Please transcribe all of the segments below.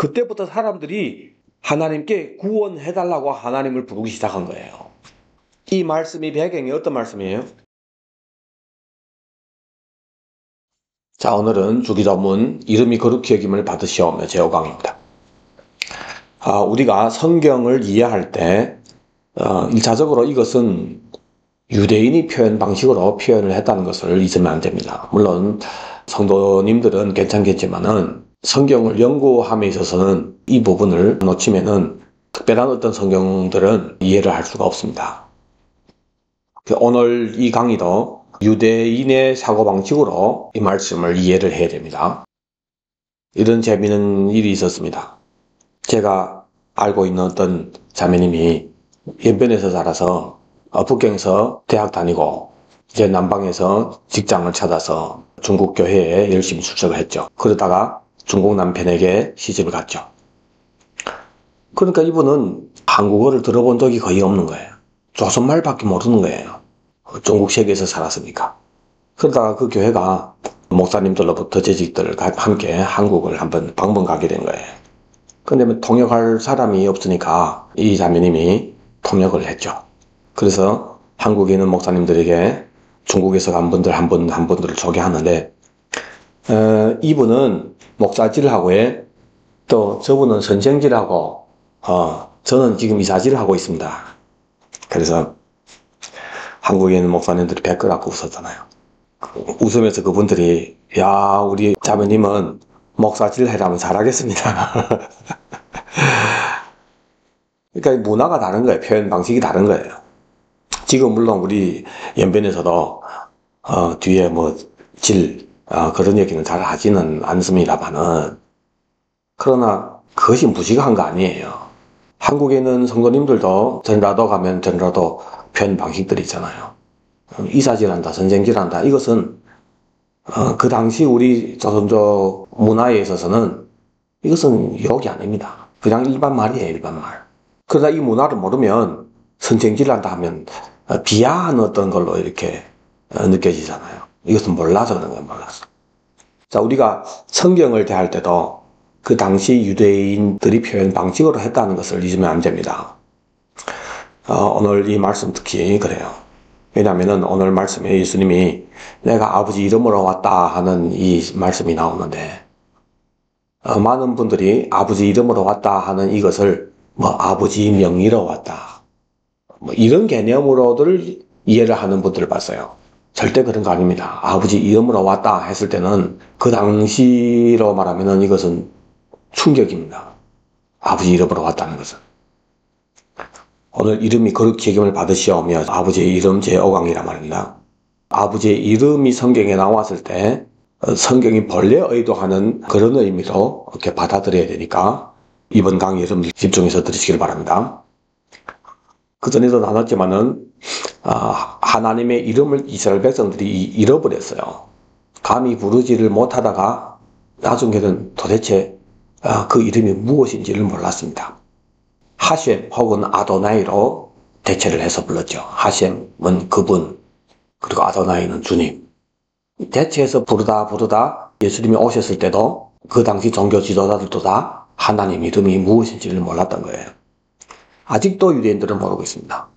그때부터 사람들이 하나님께 구원해달라고 하나님을 부르기 시작한 거예요. 이 말씀이 배경이 어떤 말씀이에요? 자, 오늘은 주기도문 이름이 거룩히 여김을 받으시오며 제5강입니다. 우리가 성경을 이해할 때 1차적으로 이것은 유대인이 표현 방식으로 표현을 했다는 것을 잊으면 안 됩니다. 물론 성도님들은 괜찮겠지만은 성경을 연구함에 있어서는 이 부분을 놓치면은 특별한 어떤 성경들은 이해를 할 수가 없습니다. 오늘 이 강의도 유대인의 사고방식으로 이 말씀을 이해를 해야 됩니다. 이런 재미있는 일이 있었습니다. 제가 알고 있는 어떤 자매님이 연변에서 자라서 북경에서 대학 다니고 이제 남방에서 직장을 찾아서 중국 교회에 열심히 출석을 했죠. 그러다가 중국 남편에게 시집을 갔죠. 그러니까 이분은 한국어를 들어본 적이 거의 없는 거예요. 조선말밖에 모르는 거예요. 중국 세계에서 살았으니까. 그러다가 그 교회가 목사님들로부터 재직들과 함께 한국을 한번 방문 가게 된 거예요. 근데 통역할 사람이 없으니까 이 자매님이 통역을 했죠. 그래서 한국에 있는 목사님들에게 중국에서 간 분들 한 분들을 소개하는데 이분은 목사질하고에 또 저분은 선생질하고 저는 지금 이사질을 하고 있습니다. 그래서 한국에 있는 목사님들이 배꼽 갖고 웃었잖아요. 웃으면서 그분들이 야 우리 자매님은 목사질 해라면 잘하겠습니다. 그러니까 문화가 다른 거예요. 표현 방식이 다른 거예요. 지금 물론 우리 연변에서도 뒤에 그런 얘기는 잘 하지는 않습니다만은 그러나 그것이 무식한 거 아니에요. 한국에 있는 성도님들도 전라도 가면 전라도 표현 방식들이 있잖아요. 이사질한다, 선생질한다. 이것은 그 당시 우리 조선족 문화에 있어서는 이것은 욕이 아닙니다. 그냥 일반 말이에요, 일반 말. 그러다 이 문화를 모르면 선생질한다 하면 비하하는 어떤 걸로 이렇게 느껴지잖아요. 이것은 몰라서 그런 거예요, 몰라서. 자, 우리가 성경을 대할 때도 그 당시 유대인들이 표현 방식으로 했다는 것을 잊으면 안 됩니다. 오늘 이 말씀 특히 그래요. 왜냐하면 오늘 말씀에 예수님이 내가 아버지 이름으로 왔다 하는 이 말씀이 나오는데 많은 분들이 아버지 이름으로 왔다 하는 이것을 아버지 명의로 왔다 이런 개념으로들 이해를 하는 분들을 봤어요. 절대 그런 거 아닙니다. 아버지 이름으로 왔다 했을 때는 그 당시로 말하면 이것은 충격입니다. 아버지 이름으로 왔다는 것은. 오늘 이름이 거룩히 여김을 받으시오며 아버지의 이름 제5강이란 말입니다. 아버지의 이름이 성경에 나왔을 때 성경이 본래 의도하는 그런 의미로 이렇게 받아들여야 되니까 이번 강의 좀 집중해서 들으시길 바랍니다. 그전에도 나눴지만은 하나님의 이름을 이스라엘 백성들이 잃어버렸어요. 감히 부르지를 못하다가 나중에는 도대체 그 이름이 무엇인지를 몰랐습니다. 하셴 혹은 아도나이로 대체를 해서 불렀죠. 하셴은 그분, 그리고 아도나이는 주님. 대체해서 부르다 예수님이 오셨을 때도 그 당시 종교 지도자들도 다 하나님 이름이 무엇인지를 몰랐던 거예요. 아직도 유대인들은 모르고 있습니다.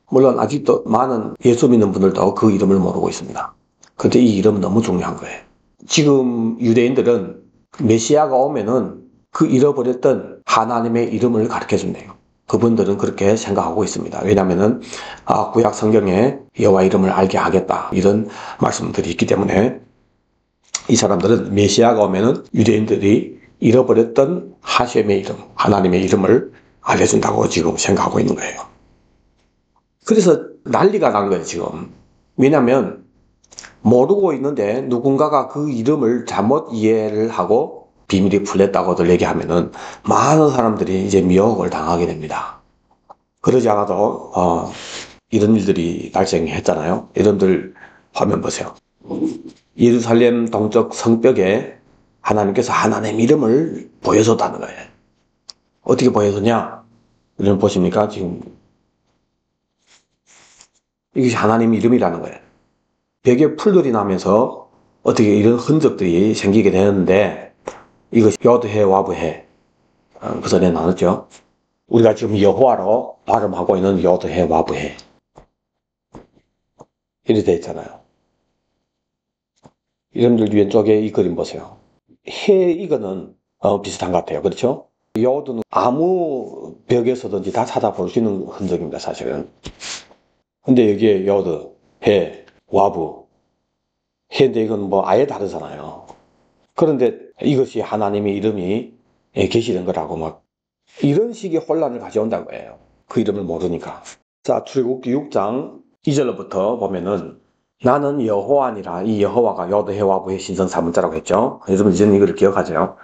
물론 아직도 많은 예수 믿는 분들도 그 이름을 모르고 있습니다. 그런데 이 이름은 너무 중요한 거예요. 지금 유대인들은 메시아가 오면은 그 잃어버렸던 하나님의 이름을 가르쳐 준대요. 그분들은 그렇게 생각하고 있습니다. 왜냐하면은 구약 성경에 여호와 이름을 알게 하겠다 이런 말씀들이 있기 때문에 이 사람들은 메시아가 오면은 유대인들이 잃어버렸던 하셴의 이름, 하나님의 이름을 알려준다고 지금 생각하고 있는 거예요. 그래서 난리가 난 거예요, 지금. 왜냐하면 모르고 있는데 누군가가 그 이름을 잘못 이해를 하고 비밀이 풀렸다고들 얘기하면은 많은 사람들이 이제 미혹을 당하게 됩니다. 그러지 않아도 이런 일들이 발생했잖아요. 여러분들 화면 보세요. 예루살렘 동쪽 성벽에 하나님께서 하나님 이름을 보여줬다는 거예요. 어떻게 보여줬냐? 여러분 보십니까? 지금 이것이 하나님 이름이라는 거예요. 벽에 풀들이 나면서 어떻게 이런 흔적들이 생기게 되는데 이것이 요드해 와브해 그 전에 나눴죠. 우리가 지금 여호와로 발음하고 있는 여드해 와브해 이렇게 되어 있잖아요. 여러분들 왼쪽에 이 그림 보세요. 해 이거는 비슷한 것 같아요. 그렇죠? 여드는 아무 벽에서든지 다 찾아볼 수 있는 흔적입니다. 사실은. 근데 여기에 여드, 해, 와브, 해인데 이건 뭐 아예 다르잖아요. 그런데 이것이 하나님의 이름이 계시는 거라고 막 이런 식의 혼란을 가져온다는 거예요. 그 이름을 모르니까. 자, 출애굽기 6장 2절부터 보면은 나는 여호와니라. 이 여호와가 여드해와브의 신성 사문자라고 했죠. 여러분 이제는 이걸 기억하세요.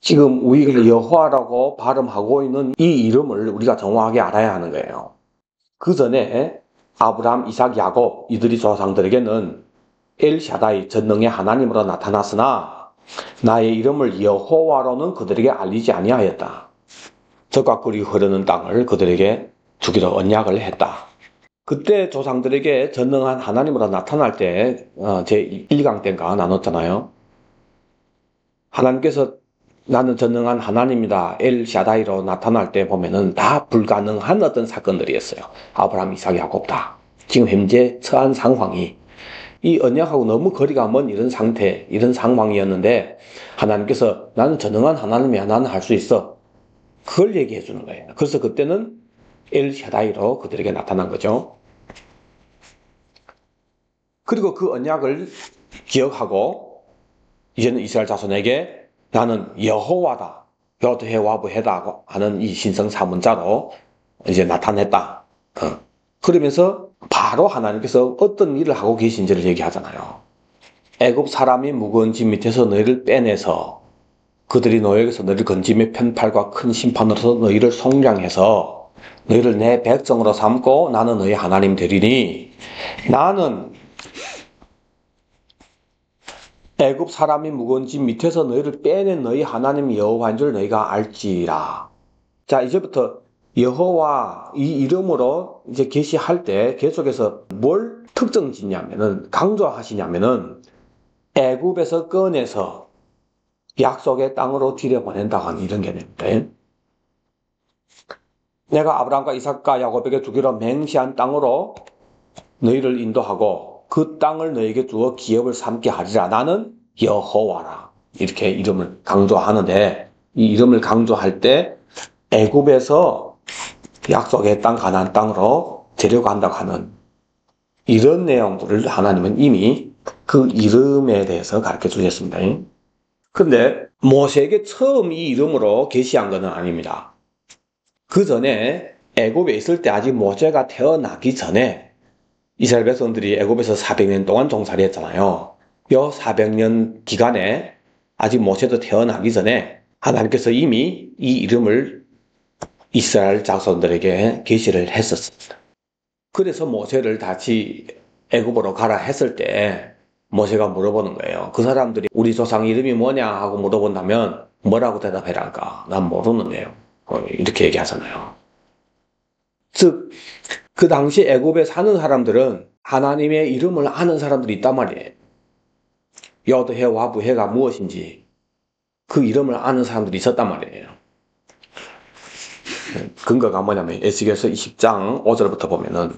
지금 우리가 여호와라고 발음하고 있는 이 이름을 우리가 정확하게 알아야 하는 거예요. 그 전에 아브라함, 이삭, 야곱 이들이 조상들에게는 엘샤다이 전능의 하나님으로 나타났으나 나의 이름을 여호와로는 그들에게 알리지 아니하였다. 적과 꿀이 흐르는 땅을 그들에게 주기로 언약을 했다. 그때 조상들에게 전능한 하나님으로 나타날 때 제1강 때인가 나눴잖아요. 하나님께서 나는 전능한 하나님이다 엘샤다이로 나타날 때 보면은 다 불가능한 어떤 사건들이었어요. 아브라함, 이삭, 야곱 다. 지금 현재 처한 상황이 이 언약하고 너무 거리가 먼 이런 상태, 이런 상황이었는데 하나님께서 나는 전능한 하나님이야. 나는 할 수 있어. 그걸 얘기해 주는 거예요. 그래서 그때는 엘샤다이로 그들에게 나타난 거죠. 그리고 그 언약을 기억하고 이제는 이스라엘 자손에게 나는 여호와다. 여드해와브해다 하는 이 신성 사문자로 이제 나타냈다. 그러면서 바로 하나님께서 어떤 일을 하고 계신지를 얘기하잖아요. 애굽 사람이 무거운 짐 밑에서 너희를 빼내서 그들이 너희에게서 너희를 건짐의 편팔과 큰 심판으로서 너희를 속량해서 너희를 내 백성으로 삼고 나는 너희 하나님 되리니 나는 애굽 사람이 무거운 짐 밑에서 너희를 빼낸 너희 하나님 여호와인 줄 너희가 알지라. 자, 이제부터 여호와 이 이름으로 이제 계시할 때 계속해서 뭘 특정 짓냐면은 강조하시냐면은 애굽에서 꺼내서 약속의 땅으로 들여보낸다고 하는 이런 개념인데 내가 아브라함과 이삭과 야곱에게 주기로 맹세한 땅으로 너희를 인도하고 그 땅을 너희에게 주어 기업을 삼게 하리라. 나는 여호와라. 이렇게 이름을 강조하는데 이 이름을 강조할 때 애굽에서 약속의 땅 가나안 땅으로 데려간다고 하는 이런 내용들을 하나님은 이미 그 이름에 대해서 가르쳐 주셨습니다. 그런데 모세에게 처음 이 이름으로 계시한 것은 아닙니다. 그 전에 애굽에 있을 때 아직 모세가 태어나기 전에 이스라엘 백성들이 애굽에서 400년 동안 종살이 했잖아요. 이 400년 기간에 아직 모세도 태어나기 전에 하나님께서 이미 이 이름을 이스라엘 자손들에게 계시를 했었습니다. 그래서 모세를 다시 애굽으로 가라 했을 때 모세가 물어보는 거예요. 그 사람들이 우리 조상 이름이 뭐냐 하고 물어본다면 뭐라고 대답해랄까? 난 모르는데요. 이렇게 얘기하잖아요. 즉, 그 당시 애굽에 사는 사람들은 하나님의 이름을 아는 사람들이 있단 말이에요. 여드해 와브해가 무엇인지 그 이름을 아는 사람들이 있었단 말이에요. 근거가 뭐냐면 에스겔서 20장 5절부터 보면은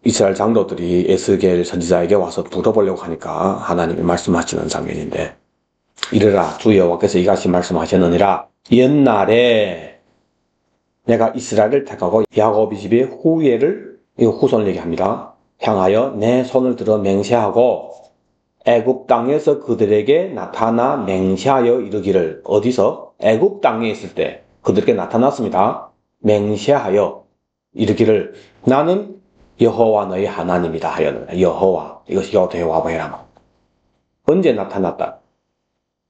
이스라엘 장로들이 에스겔 선지자에게 와서 물어보려고 하니까 하나님이 말씀하시는 장면인데 이르라 주 여호와께서 이같이 말씀하셨느니라 옛날에 내가 이스라엘을 택하고 야곱의 집의 후예를 후손을 얘기합니다. 향하여 내 손을 들어 맹세하고 애굽 땅에서 그들에게 나타나 맹세하여 이르기를 어디서? 애굽 땅에 있을 때 그들에게 나타났습니다. 맹세하여 이르기를 나는 여호와 너희 하나님이다 하였느니라. 여호와 이것이 여호와라. 언제 나타났다?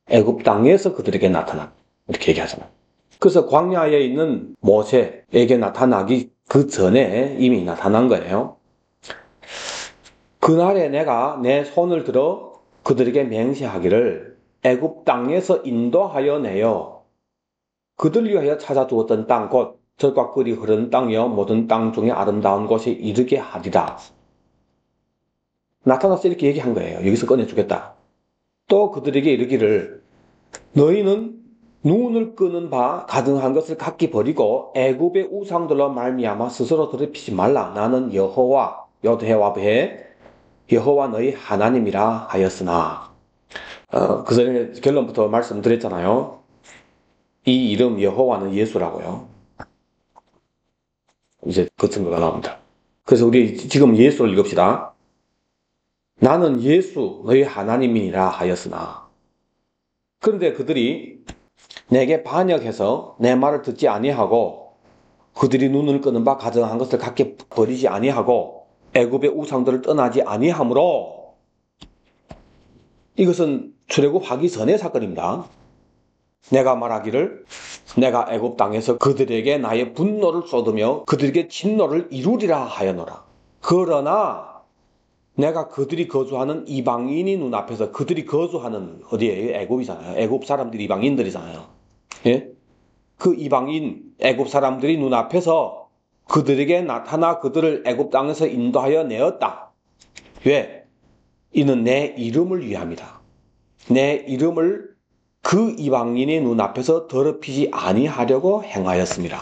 애굽 땅에서 그들에게 나타났다. 이렇게 얘기하잖아요. 그래서 광야에 있는 모세에게 나타나기 그 전에 이미 나타난 거예요. 그날에 내가 내 손을 들어 그들에게 맹세하기를 애굽 땅에서 인도하여 내어 그들 위하여 찾아두었던 땅 곧 젖과 꿀이 흐르는 땅이여 모든 땅 중에 아름다운 곳에 이르게 하리라. 나타나서 이렇게 얘기한 거예요. 여기서 꺼내주겠다. 또 그들에게 이르기를 너희는 눈을 끄는 바 가증한 것을 각기 버리고 애굽의 우상들로 말미암아 스스로 더럽히지 말라. 나는 여호와 여호와 너희 하나님이라 하였으나. 그 전에 결론부터 말씀드렸잖아요. 이 이름 여호와는 예수라고요. 이제 그 증거가 나옵니다. 그래서 우리 지금 예수를 읽읍시다. 나는 예수 너희 하나님이라 하였으나. 그런데 그들이 내게 반역해서 내 말을 듣지 아니하고 그들이 눈을 끄는 바 가증한 것을 각기 버리지 아니하고 애굽의 우상들을 떠나지 아니하므로. 이것은 출애굽하기 전의 사건입니다. 내가 말하기를 내가 애굽 땅에서 그들에게 나의 분노를 쏟으며 그들에게 진노를 이루리라 하였노라. 그러나 내가 그들이 거주하는 이방인이 눈앞에서, 그들이 거주하는 어디에요? 애굽이잖아요. 애굽 사람들이 이방인들이잖아요. 예? 그 이방인 애굽 사람들이 눈앞에서 그들에게 나타나 그들을 애굽 땅에서 인도하여 내었다. 왜? 이는 내 이름을 위함이다. 내 이름을 그 이방인의 눈앞에서 더럽히지 아니하려고 행하였습니다.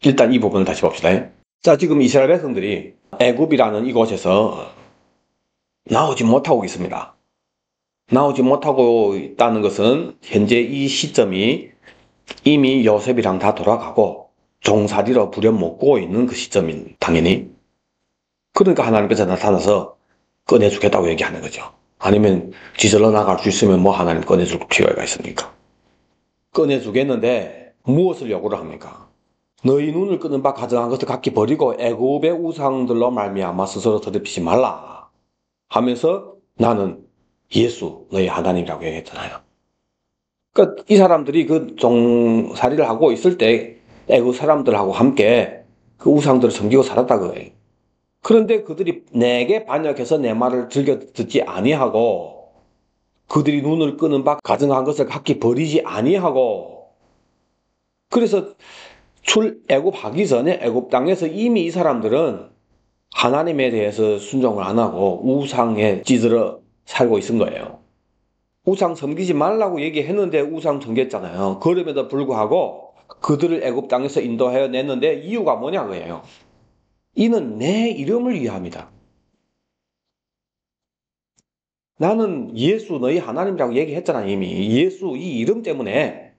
일단 이 부분을 다시 봅시다. 자, 지금 이스라엘 백성들이 애굽이라는 이곳에서 나오지 못하고 있습니다. 나오지 못하고 있다는 것은 현재 이 시점이 이미 요셉이랑 다 돌아가고 종살이로 부려먹고 있는 그 시점인, 당연히. 그러니까 하나님께서 나타나서 꺼내주겠다고 얘기하는 거죠. 아니면 지절로 나갈 수 있으면 뭐 하나님 꺼내줄 필요가 있습니까? 꺼내주겠는데 무엇을 요구를 합니까? 너희 눈을 끄는 바 가증한 것을 각기 버리고 애굽의 우상들로 말미암아 스스로 더럽히지 말라 하면서 나는 예수 너희 하나님이라고 얘기했잖아요. 그러니까 이 사람들이 그 종살이를 하고 있을 때 애굽 사람들하고 함께 그 우상들을 섬기고 살았다 그거예요. 그런데 그들이 내게 반역해서 내 말을 즐겨 듣지 아니하고 그들이 눈을 끄는 바 가증한 것을 각기 버리지 아니하고, 그래서 출애굽하기 전에 애굽 땅에서 이미 이 사람들은 하나님에 대해서 순종을 안 하고 우상에 찌들어 살고 있은 거예요. 우상 섬기지 말라고 얘기했는데 우상 섬겼잖아요. 그럼에도 불구하고 그들을 애굽 땅에서 인도하여 냈는데 이유가 뭐냐 그예요. 이는 내 이름을 위함이다. 나는 예수 너희 하나님이라고 얘기했잖아 이미. 예수 이 이름 때문에.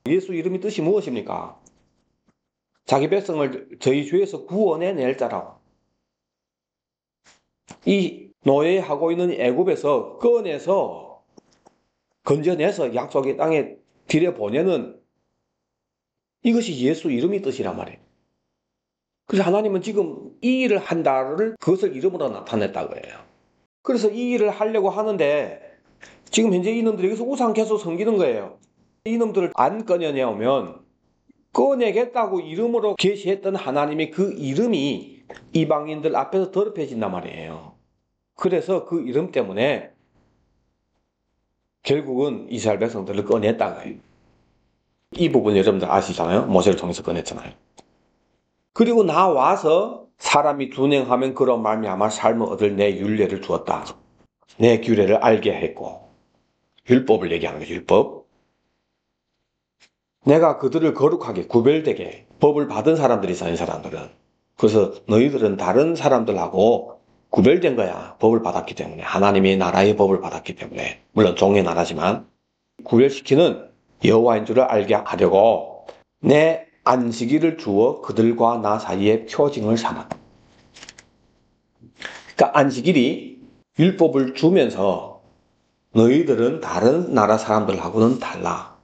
예수 이름이 뜻이 무엇입니까? 자기 백성을 저희 죄에서 구원해낼 자라고. 이 노예하고 있는 애굽에서 꺼내서 건져내서 약속의 땅에 들여보내는, 이것이 예수 이름이 뜻이란 말이에요. 그래서 하나님은 지금 이 일을 한다를 그것을 이름으로 나타냈다고 해요. 그래서 이 일을 하려고 하는데 지금 현재 이놈들이 여기서 우상 계속 섬기는 거예요. 이놈들을 안 꺼내내오면 꺼내겠다고 이름으로 계시했던 하나님의 그 이름이 이방인들 앞에서 더럽혀진단 말이에요. 그래서 그 이름 때문에 결국은 이스라엘 백성들을 꺼냈다고 해요. 이 부분 여러분들 아시잖아요. 모세를 통해서 꺼냈잖아요. 그리고 나와서 사람이 둔행하면 그로 말미암아 삶을 얻을 내 율례를 주었다. 내 규례를 알게 했고, 율법을 얘기하는 거죠. 율법. 내가 그들을 거룩하게 구별되게 법을 받은 사람들이잖아요. 이 사람들은. 그래서 너희들은 다른 사람들하고 구별된 거야. 법을 받았기 때문에. 하나님의 나라의 법을 받았기 때문에. 물론 종의 나라지만 구별시키는 여호와인 줄을 알게 하려고 내 안식일을 주어 그들과 나 사이에 표징을 삼았다. 그러니까 안식일이 율법을 주면서 너희들은 다른 나라 사람들하고는 달라.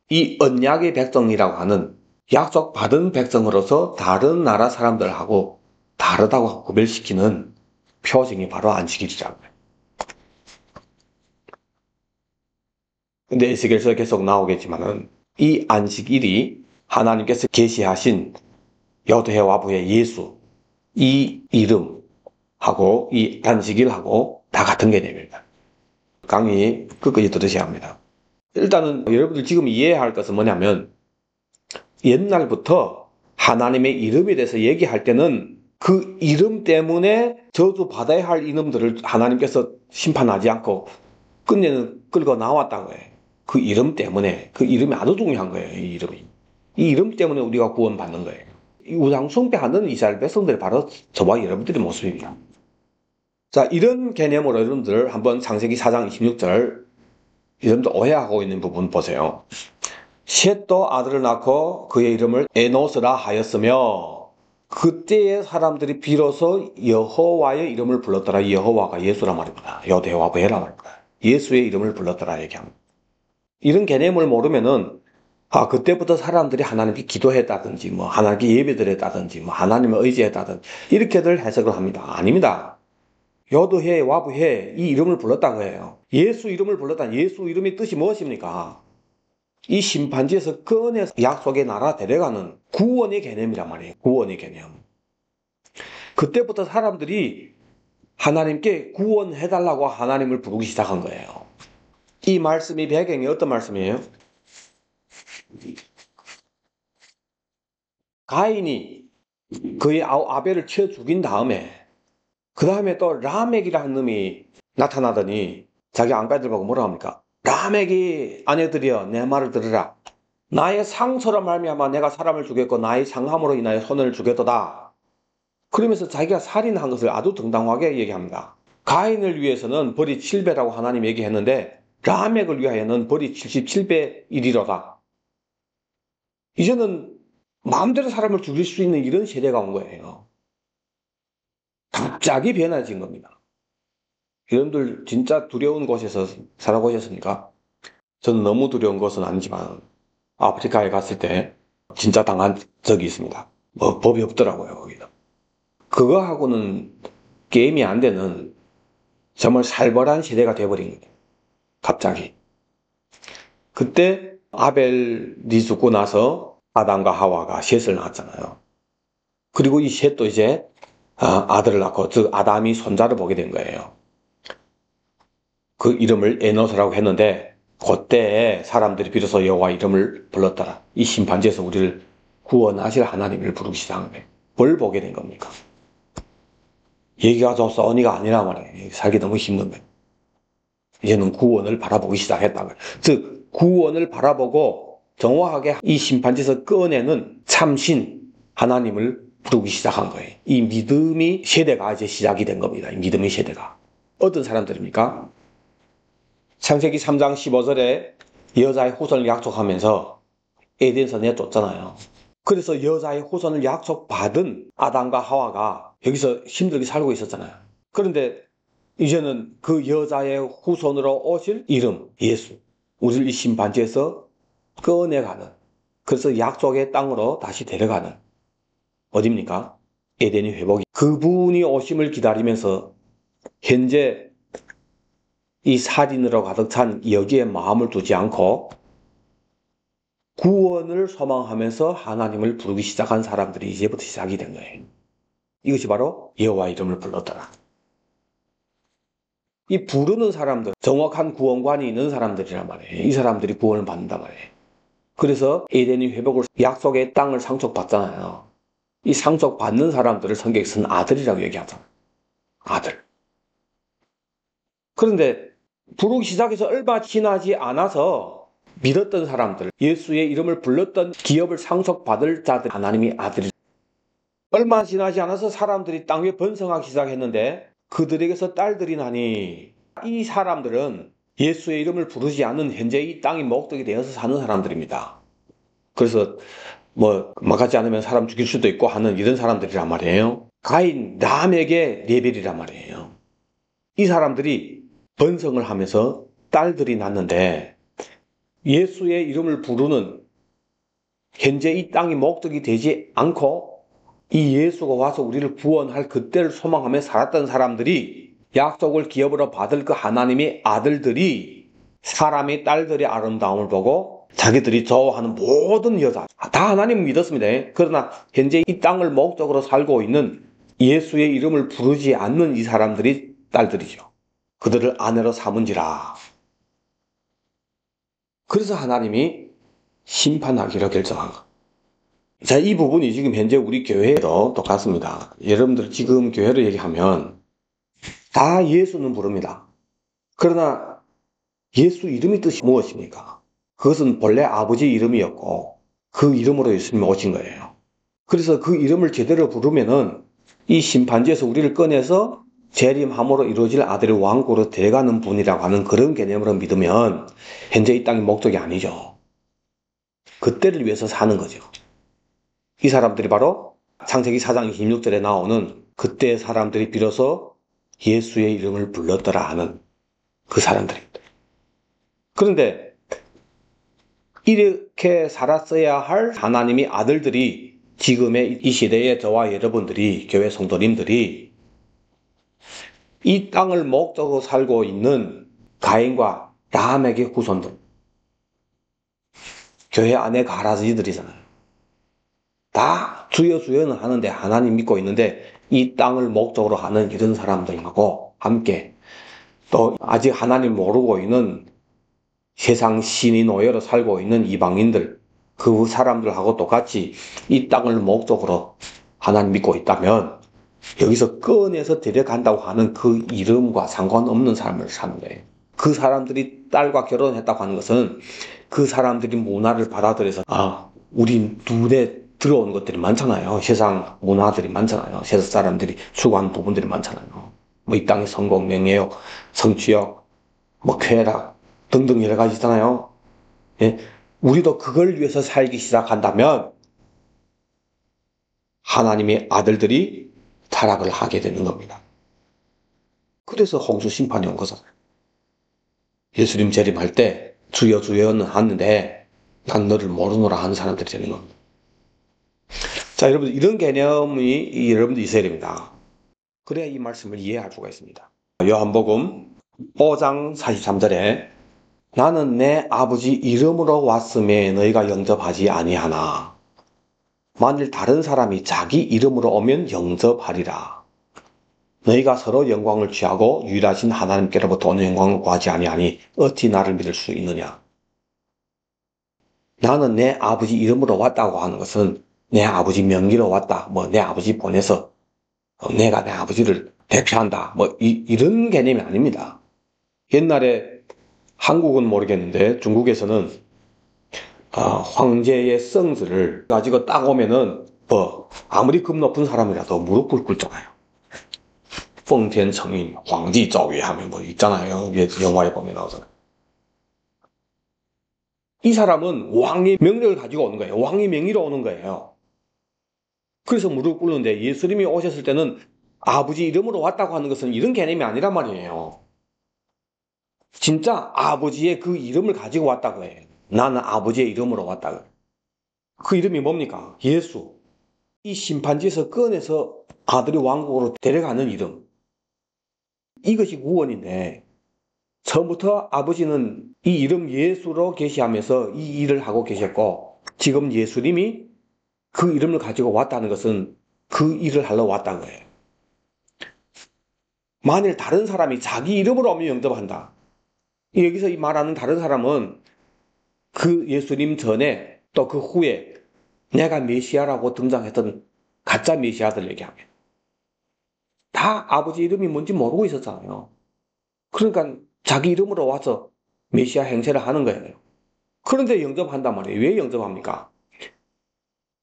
이 언약의 백성이라고 하는 약속받은 백성으로서 다른 나라 사람들하고 다르다고 구별시키는 표징이 바로 안식일이라고 해요. 근데 에스겔서 계속 나오겠지만은 이 안식일이 하나님께서 계시하신 여호와부의 예수 이 이름하고 이 안식일하고 다 같은 개념입니다. 강의 끝까지 들으셔야 합니다. 일단은 여러분들 지금 이해해야 할 것은 뭐냐면 옛날부터 하나님의 이름에 대해서 얘기할 때는 그 이름 때문에 저주받아야 할 이놈들을 하나님께서 심판하지 않고 끝내는 끌고 나왔다고 해요. 그 이름 때문에, 그 이름이 아주 중요한 거예요. 이 이름이. 이 이름 때문에 우리가 구원받는 거예요. 이 우상 숭배하는 이스라엘 백성들이 바로 저와 여러분들의 모습입니다. 자, 이런 개념으로 여러분들 한번 창세기 4장 26절 여러분들 오해하고 있는 부분 보세요. 셋도 아들을 낳고 그의 이름을 에노스라 하였으며 그때의 사람들이 비로소 여호와의 이름을 불렀더라. 여호와가 예수란 말입니다. 여대와브해라 말입니다. 예수의 이름을 불렀더라 얘기합니다. 이런 개념을 모르면은 그때부터 사람들이 하나님께 기도했다든지 뭐 하나님께 예배드렸다든지 뭐 하나님을 의지했다든지 이렇게들 해석을 합니다. 아닙니다. 여도해 와부해 이 이름을 불렀다고 해요. 예수 이름을 불렀다. 예수 이름의 뜻이 무엇입니까? 이 심판지에서 꺼내서 약속의 나라 데려가는 구원의 개념이란 말이에요. 구원의 개념. 그때부터 사람들이 하나님께 구원해달라고 하나님을 부르기 시작한 거예요. 이 말씀이 배경이 어떤 말씀이에요? 가인이 그의 아벨을 쳐 죽인 다음에 그 다음에 또 라멕이라는 놈이 나타나더니 자기 안가들 보고 뭐라 합니까? 라멕이 아내들이여 내 말을 들으라. 나의 상처로 말미암아 내가 사람을 죽였고 나의 상함으로 인하여 손을 죽였도다. 그러면서 자기가 살인한 것을 아주 당당하게 얘기합니다. 가인을 위해서는 벌이 7배라고 하나님 얘기했는데 라멕을 위하여는 벌이 77배 일이로다. 이제는 마음대로 사람을 죽일 수 있는 이런 세대가 온 거예요. 갑자기 변해진 겁니다. 여러분들 진짜 두려운 곳에서 살아보셨습니까? 저는 너무 두려운 곳은 아니지만 아프리카에 갔을 때 진짜 당한 적이 있습니다. 뭐 법이 없더라고요 거기는. 그거하고는 게임이 안 되는 정말 살벌한 시대가 돼버린 거예요. 갑자기. 그때 아벨이 죽고 나서 아담과 하와가 셋을 낳았잖아요. 그리고 이 셋도 이제 아들을 낳고 즉 아담이 손자를 보게 된 거예요. 그 이름을 에노스라고 했는데 그때 사람들이 비로소 여호와 이름을 불렀더라. 이 심판지에서 우리를 구원하실 하나님을 부르기 시작한 거예요. 뭘 보게 된 겁니까? 얘기가 좀 써니가 아니라 말이에요. 살기 너무 힘든 거예요. 이제는 구원을 바라보기 시작했다는 거예요. 즉 구원을 바라보고 정확하게 이 심판지에서 꺼내는 참신 하나님을 부르기 시작한 거예요. 이 믿음의 세대가 이제 시작이 된 겁니다. 이 믿음의 세대가. 어떤 사람들입니까? 창세기 3장 15절에 여자의 후손을 약속하면서 에덴에서 내쫓잖아요. 그래서 여자의 후손을 약속받은 아담과 하와가 여기서 힘들게 살고 있었잖아요. 그런데 이제는 그 여자의 후손으로 오실 이름 예수, 우리를 이 심판지에서 꺼내가는, 그래서 약속의 땅으로 다시 데려가는 어디입니까? 에덴의 회복이. 그분이 오심을 기다리면서 현재 이 살인으로 가득 찬 여기에 마음을 두지 않고 구원을 소망하면서 하나님을 부르기 시작한 사람들이 이제부터 시작이 된 거예요. 이것이 바로 여호와 이름을 불렀더라. 이 부르는 사람들, 정확한 구원관이 있는 사람들이란 말이에요. 이 사람들이 구원을 받는단 말이에요. 그래서 에덴이 회복을 약속의 땅을 상속받잖아요. 이 상속받는 사람들을 성경에서는 아들이라고 얘기하잖아요. 아들. 그런데 부르기 시작해서 얼마 지나지 않아서 믿었던 사람들, 예수의 이름을 불렀던 기업을 상속받을 자들, 하나님이 아들이. 얼마 지나지 않아서 사람들이 땅 위에 번성하기 시작했는데 그들에게서 딸들이 나니 이 사람들은 예수의 이름을 부르지 않는 현재 이 땅이 목적이 되어서 사는 사람들입니다. 그래서 뭐 막하지 않으면 사람 죽일 수도 있고 하는 이런 사람들이란 말이에요. 가인, 라멕의 레벨이란 말이에요. 이 사람들이 번성을 하면서 딸들이 낳는데 예수의 이름을 부르는 현재 이 땅이 목적이 되지 않고 이 예수가 와서 우리를 구원할 그때를 소망하며 살았던 사람들이 약속을 기업으로 받을 그 하나님의 아들들이 사람의 딸들의 아름다움을 보고 자기들이 좋아하는 모든 여자 다 하나님을 믿었습니다. 그러나 현재 이 땅을 목적으로 살고 있는 예수의 이름을 부르지 않는 이 사람들이 딸들이죠. 그들을 아내로 삼은지라. 그래서 하나님이 심판하기로 결정한 것. 자, 이 부분이 지금 현재 우리 교회에도 똑같습니다. 여러분들 지금 교회를 얘기하면 다 예수는 부릅니다. 그러나 예수 이름의 뜻이 무엇입니까? 그것은 본래 아버지 이름이었고 그 이름으로 예수님이 오신 거예요. 그래서 그 이름을 제대로 부르면은 이 심판지에서 우리를 꺼내서 재림함으로 이루어질 아들의 왕국으로 데려가는 분이라고 하는 그런 개념으로 믿으면 현재 이 땅의 목적이 아니죠. 그때를 위해서 사는 거죠. 이 사람들이 바로 창세기 4장 26절에 나오는 그때 사람들이 비로소 예수의 이름을 불렀더라 하는 그 사람들입니다. 그런데 이렇게 살았어야 할 하나님의 아들들이 지금의 이 시대에 저와 여러분들이 교회 성도님들이 이 땅을 목적으로 살고 있는 가인과 라함에게 후손들, 교회 안에 가라지들이잖아요. 다 주여 주여는 하는데 하나님 믿고 있는데 이 땅을 목적으로 하는 이런 사람들하고 함께 또 아직 하나님 모르고 있는 세상 신이 노예로 살고 있는 이방인들, 그 사람들하고 똑같이 이 땅을 목적으로 하나님 믿고 있다면 여기서 꺼내서 데려간다고 하는 그 이름과 상관없는 삶을 사는 거예요. 그 사람들이 딸과 결혼했다고 하는 것은 그 사람들이 문화를 받아들여서 우리 눈에 들어오는 것들이 많잖아요. 세상 문화들이 많잖아요. 세상 사람들이 추구하는 부분들이 많잖아요. 뭐 이 땅의 성공, 명예욕, 성취욕, 뭐 쾌락 등등 여러 가지 있잖아요. 예? 우리도 그걸 위해서 살기 시작한다면 하나님의 아들들이 타락을 하게 되는 겁니다. 그래서 홍수 심판이 온 거잖아요. 예수님 재림할 때 주여 주여는 하는데 난 너를 모르노라 하는 사람들이 되는 겁니다. 자, 여러분 이런 개념이 여러분들 있어야 됩니다. 그래야 이 말씀을 이해할 수가 있습니다. 요한복음 5장 43절에 나는 내 아버지 이름으로 왔음에 너희가 영접하지 아니하나 만일 다른 사람이 자기 이름으로 오면 영접하리라. 너희가 서로 영광을 취하고 유일하신 하나님께로부터 오는 영광을 구하지 아니하니 어찌 나를 믿을 수 있느냐. 나는 내 아버지 이름으로 왔다고 하는 것은 내 아버지 명기로 왔다. 뭐 내 아버지 보내서 내가 내 아버지를 대표한다. 뭐 이런 개념이 아닙니다. 옛날에 한국은 모르겠는데 중국에서는 황제의 성을 가지고 딱 오면은 뭐 아무리 급 높은 사람이라도 무릎 꿇잖아요. 펑텐청인 황지 자위 하면 뭐 있잖아요. 영화에 보면 나오잖아요. 이 사람은 왕의 명령을 가지고 오는 거예요. 왕의 명의로 오는 거예요. 그래서 무릎 꿇는데 예수님이 오셨을 때는 아버지 이름으로 왔다고 하는 것은 이런 개념이 아니란 말이에요. 진짜 아버지의 그 이름을 가지고 왔다고 해요. 나는 아버지의 이름으로 왔다고. 그 이름이 뭡니까? 예수. 이 심판지에서 꺼내서 아들이 왕국으로 데려가는 이름. 이것이 구원인데 처음부터 아버지는 이 이름 예수로 계시하면서 이 일을 하고 계셨고 지금 예수님이 그 이름을 가지고 왔다는 것은 그 일을 하러 왔다는 거예요. 만일 다른 사람이 자기 이름으로 오면 영접한다. 여기서 이 말하는 다른 사람은 그 예수님 전에 또 그 후에 내가 메시아라고 등장했던 가짜 메시아들 얘기하면 다 아버지 이름이 뭔지 모르고 있었잖아요. 그러니까 자기 이름으로 와서 메시아 행세를 하는 거예요. 그런데 영접한단 말이에요. 왜 영접합니까?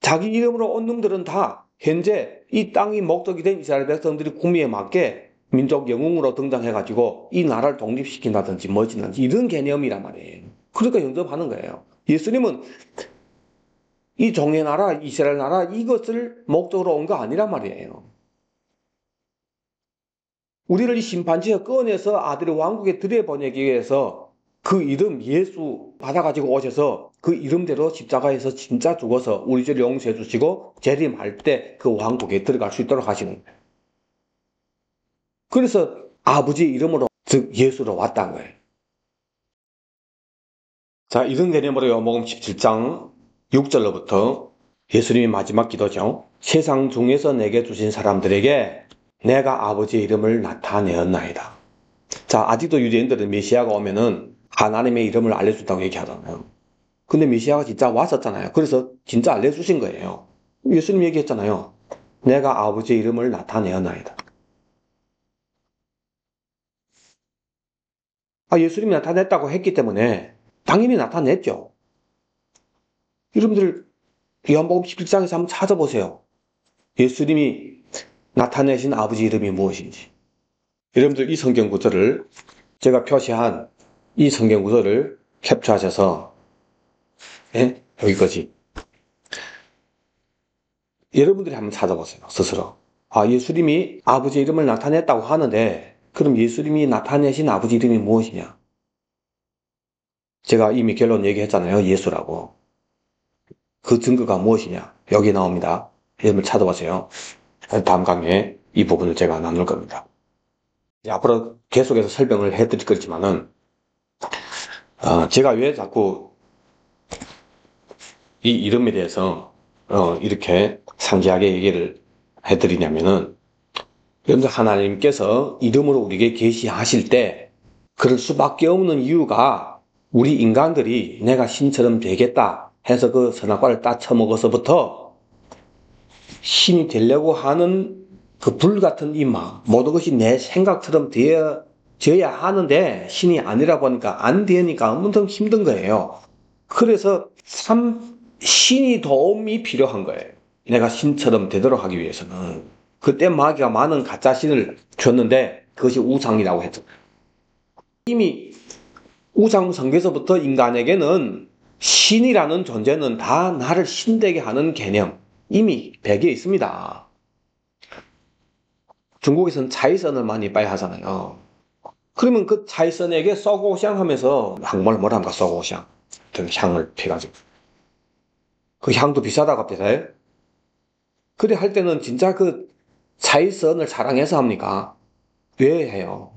자기 이름으로 온 놈들은 다 현재 이 땅이 목적이 된 이스라엘 백성들이 구미에 맞게 민족 영웅으로 등장해가지고 이 나라를 독립시킨다든지 뭐지든지 이런 개념이란 말이에요. 그러니까 영접하는 거예요. 예수님은 이 종의 나라, 이스라엘 나라 이것을 목적으로 온 거 아니란 말이에요. 우리를 이 심판지에 꺼내서 아들의 왕국에 들여보내기 위해서 그 이름 예수 받아가지고 오셔서 그 이름대로 십자가에서 진짜 죽어서 우리 죄를 용서해 주시고 재림할 때 그 왕국에 들어갈 수 있도록 하시는 거예요. 그래서 아버지의 이름으로 즉 예수로 왔다는 거예요. 자, 이런 개념으로 요한복음 17장 6절로부터 예수님이 마지막 기도죠. 세상 중에서 내게 주신 사람들에게 내가 아버지의 이름을 나타내었나이다. 자, 아직도 유대인들은 메시아가 오면은 하나님의 이름을 알려준다고 얘기하잖아요. 근데 메시아가 진짜 왔었잖아요. 그래서 진짜 알려주신 거예요. 예수님 얘기했잖아요. 내가 아버지의 이름을 나타내었나이다. 예수님이 나타냈다고 했기 때문에 당연히 나타냈죠. 여러분들 요한복음 11장에서 한번 찾아보세요. 예수님이 나타내신 아버지 이름이 무엇인지. 여러분들 이 성경 구절을 제가 표시한 이 성경 구절을 캡처하셔서 여기까지 여러분들이 한번 찾아보세요. 스스로. 예수님이 아버지 이름을 나타냈다고 하는데 그럼 예수님이 나타내신 아버지 이름이 무엇이냐? 제가 이미 결론 얘기했잖아요. 예수라고. 그 증거가 무엇이냐? 여기 나옵니다. 여러분 찾아보세요. 다음 강의에 이 부분을 제가 나눌 겁니다. 앞으로 계속해서 설명을 해드릴 거지만은 제가 왜 자꾸 이 이름에 대해서 이렇게 상세하게 얘기를 해드리냐면은 여러분들 하나님께서 이름으로 우리에게 계시하실 때 그럴 수밖에 없는 이유가 우리 인간들이 내가 신처럼 되겠다 해서 그 선악과를 딱 처먹어서부터 신이 되려고 하는 그 불같은 이 마음, 모든 것이 내 생각처럼 되어져야 하는데 신이 아니라 보니까 안 되니까 엄청 힘든 거예요. 그래서 참 신이 도움이 필요한 거예요. 내가 신처럼 되도록 하기 위해서는. 그때 마귀가 많은 가짜 신을 줬는데 그것이 우상이라고 했죠. 이미 우상 성경에서부터 인간에게는 신이라는 존재는 다 나를 신되게 하는 개념 이미 배기에 있습니다. 중국에서는 차이선을 많이 빠야 하잖아요. 그러면 그 차이선에게 쏘고샹 하면서 한국말로 뭐라 합니까? 쏘고샹. 향을 피가지고. 그 향도 비싸다고 합니다. 그래 할 때는 진짜 그 차이선을 사랑해서 합니까? 왜 해요?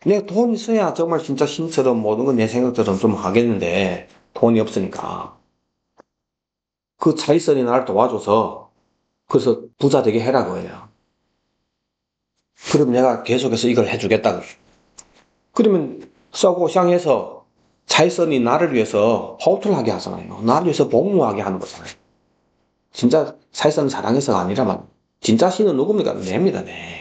내 돈 있어야 정말 진짜 신처럼 모든 건 내 생각처럼 좀 하겠는데 돈이 없으니까. 그 차이선이 나를 도와줘서 그래서 부자 되게 해라고 해요. 그럼 내가 계속해서 이걸 해주겠다. 그러면 쏘고샹해서 차이선이 나를 위해서 호투를 하게 하잖아요. 나를 위해서 복무하게 하는 거잖아요. 진짜 차이선은 사랑해서가 아니라만 진짜 신은 누굽니까? 냅니다. 네.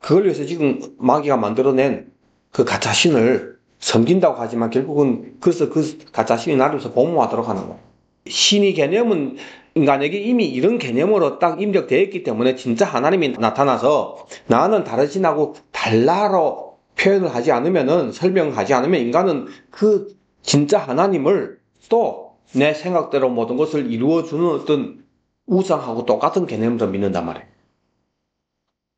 그걸 위해서 지금 마귀가 만들어낸 그 가짜 신을 섬긴다고 하지만 결국은 그래서 그 가짜 신이 나를 위해서 복무하도록 하는 거예요. 신의 개념은 인간에게 이미 이런 개념으로 딱 입력되어 있기 때문에 진짜 하나님이 나타나서 나는 다른 신하고 달라로 표현을 하지 않으면은 설명하지 않으면 인간은 그 진짜 하나님을 또 내 생각대로 모든 것을 이루어주는 어떤 우상하고 똑같은 개념으로 믿는단 말이에요.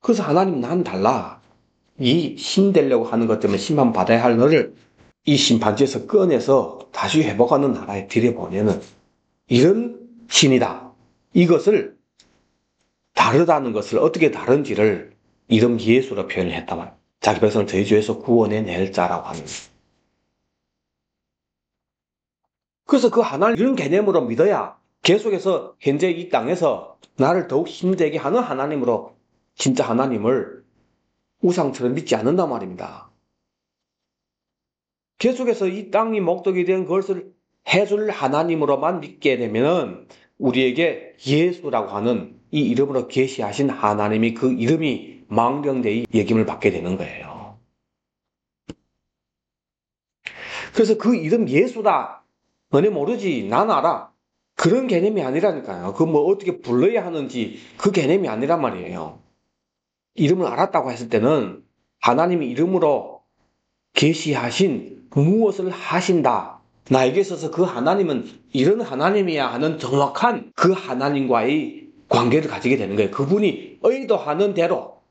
그래서 하나님 난 달라. 이 신 되려고 하는 것 때문에 심판 받아야 할 너를 이 심판지에서 꺼내서 다시 회복하는 나라에 들여보내는 이런 신이다. 이것을 다르다는 것을 어떻게 다른지를 이름 예수로 표현을 했단 말이에요. 자기 백성을 저주에서 구원해낼 자라고 하는. 그래서 그 하나님 이런 개념으로 믿어야 계속해서 현재 이 땅에서 나를 더욱 힘되게 하는 하나님으로 진짜 하나님을 우상처럼 믿지 않는단 말입니다. 계속해서 이 땅이 목적이 된 것을 해줄 하나님으로만 믿게 되면은 우리에게 예수라고 하는 이 이름으로 계시하신 하나님이 그 이름이 망령되이 여김을 받게 되는 거예요. 그래서 그 이름 예수다. 너네 모르지. 난 알아. 그런 개념이 아니라니까요. 그 뭐 어떻게 불러야 하는지 그 개념이 아니란 말이에요. 이름을 알았다고 했을 때는 하나님이 이름으로 계시하신 무엇을 하신다. 나에게 있어서 그 하나님은 이런 하나님이야 하는 정확한 그 하나님과의 관계를 가지게 되는 거예요. 그분이 의도하는 대로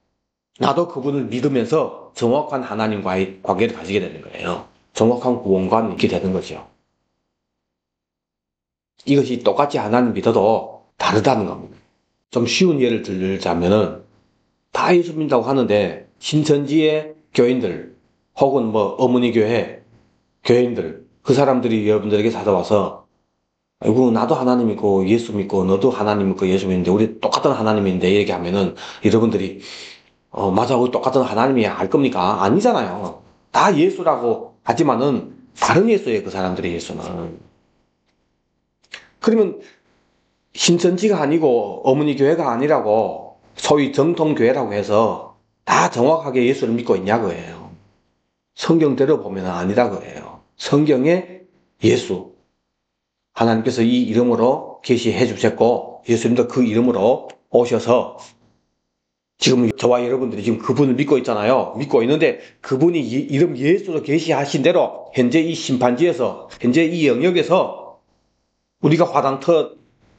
나도 그분을 믿으면서 정확한 하나님과의 관계를 가지게 되는 거예요. 정확한 구원관이 있게 되는 거죠. 이것이 똑같이 하나님 믿어도 다르다는 겁니다. 좀 쉬운 예를 들자면은 다 예수 믿는다고 하는데 신천지의 교인들 혹은 뭐 어머니 교회 교인들 그 사람들이 여러분들에게 찾아와서 아이고 나도 하나님 믿고 예수 믿고 너도 하나님 믿고 예수 믿는데 우리 똑같은 하나님인데 이렇게 하면은 여러분들이 맞아 우리 똑같은 하나님이 알 겁니까? 아니잖아요. 다 예수라고 하지만은 다른 예수예요. 그 사람들의 예수는. 그러면 신천지가 아니고 어머니 교회가 아니라고 소위 정통교회라고 해서 다 정확하게 예수를 믿고 있냐고 해요. 성경대로 보면 아니라고 해요. 성경의 예수. 하나님께서 이 이름으로 계시해 주셨고 예수님도 그 이름으로 오셔서 지금 저와 여러분들이 지금 그분을 믿고 있잖아요. 믿고 있는데 그분이 이름 예수로 계시하신 대로 현재 이 심판지에서 현재 이 영역에서 우리가 화당터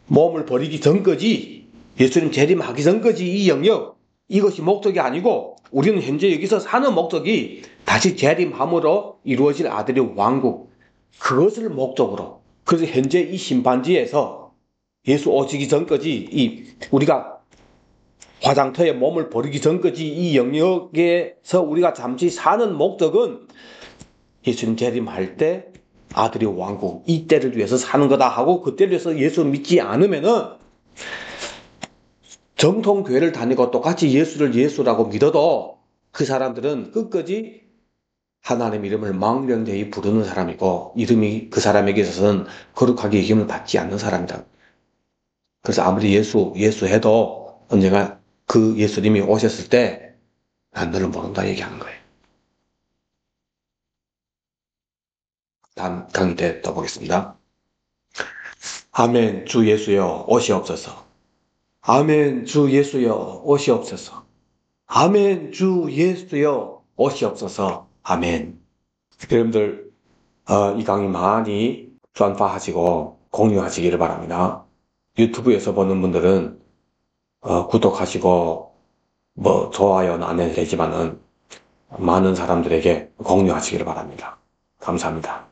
몸을 버리기 전까지 예수님 재림하기 전까지 이 영역 이것이 목적이 아니고 우리는 현재 여기서 사는 목적이 다시 재림함으로 이루어질 아들의 왕국 그것을 목적으로 그래서 현재 이 심판지에서 예수 오시기 전까지 우리가 화장터에 몸을 버리기 전까지 이 영역에서 우리가 잠시 사는 목적은 예수님 재림할 때 아들의 왕국 이 때를 위해서 사는 거다 하고 그 때를 위해서 예수 믿지 않으면은 정통 교회를 다니고 똑같이 예수를 예수라고 믿어도 그 사람들은 끝까지 하나님 이름을 망령되이 부르는 사람이고 이름이 그 사람에게 있어서는 거룩하게 여김을 받지 않는 사람이다. 그래서 아무리 예수 해도 언젠가 그 예수님이 오셨을 때 난 너를 모른다 얘기하는 거예요. 다음 강의 때 또 보겠습니다. 아멘 주 예수여 오시옵소서. 아멘 주 예수여 오시옵소서. 아멘 주 예수여 오시옵소서. 아멘. 여러분들 이 강의 많이转发하시고 공유하시기를 바랍니다. 유튜브에서 보는 분들은 구독하시고 뭐 좋아요는 안 해도 되지만은 많은 사람들에게 공유하시기를 바랍니다. 감사합니다.